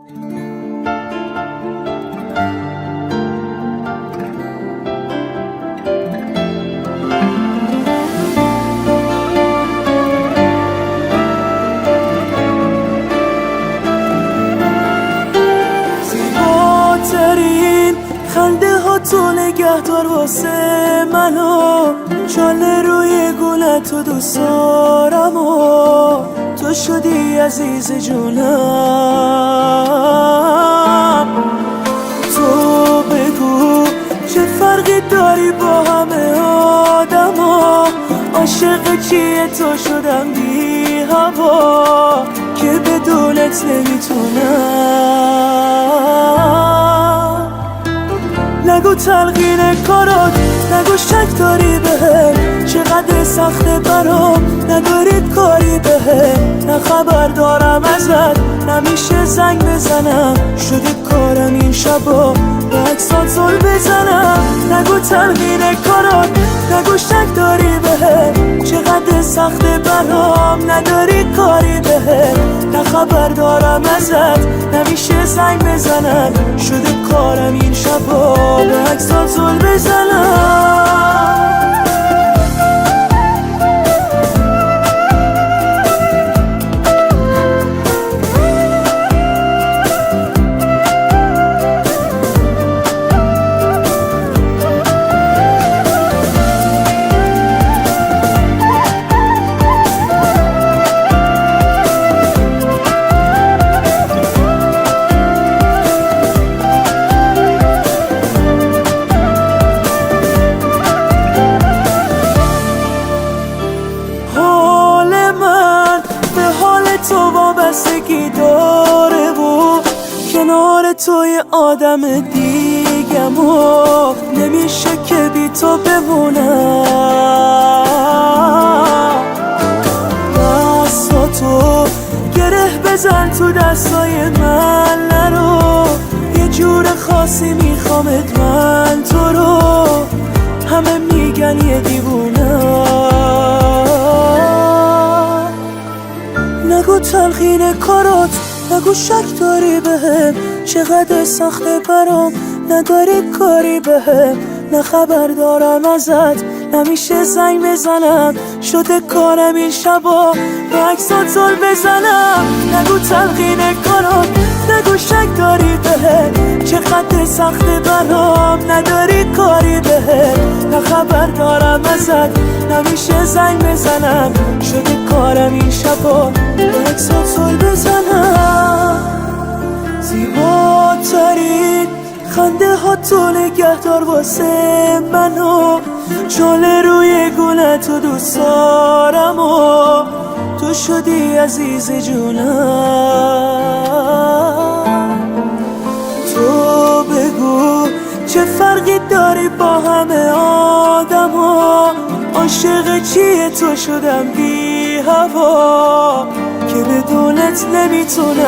زیباترین خنده ها تو نگهدار واسه منو، چاله روی گونه تو دوست دارم و تو شدی عزیز جونم. تو بگو چه فرقی داری با همه آدما، عاشق چیه تو شدم بی هوا که بدونت نمیتونم. نگو تلقین کارات، نگو شک داری بهم، چقدر سخته برام نداری کاری بهم. نه خبر دارم ازت نمیشه زنگ بزنم، شده کارم این شبا با عکسات زل بزنم. نگو تلقین کارات، نگو شک داری بهم، چقدر سخته برام نداری کاری بهم. نه خبر دارم ازت نمیشه زنگ بزنم، شده کارم این شبا با عکسات زل بزنم. تو وابستگی داره و کنار تو یه آدم دیگم و نمیشه که بی تو بمونم. دستاتو گره بزن تو دستای من نرو، یه جور خاصی میخوامت من تو رو، همه میگن یه دیوونم. نگو تلقین کارات، نگو شک داری بهم، چقدر سخته برام نداری کاری بهم. نه خبر دارم ازت نمیشه زنگ بزنم، شده کارم این شبا با عکسات زل بزنم. نگو تلقین کارات، نگو شک داری بهم، چقدر سخته برام نداری کاری بهم. نه خبر دارم ازت نمیشه زنگ بزنم، شده کارم این شبا با عکسات زل بزنم. زیباترین خنده ها تو نگهدار واسه منو، چاله روی گونه تو دوست دارم و تو شدی عزیز جونم. تو بگو چه فرقی داری با همه آدما، عاشق چیه تو شدم بی هوا که بدونت نمیتونم.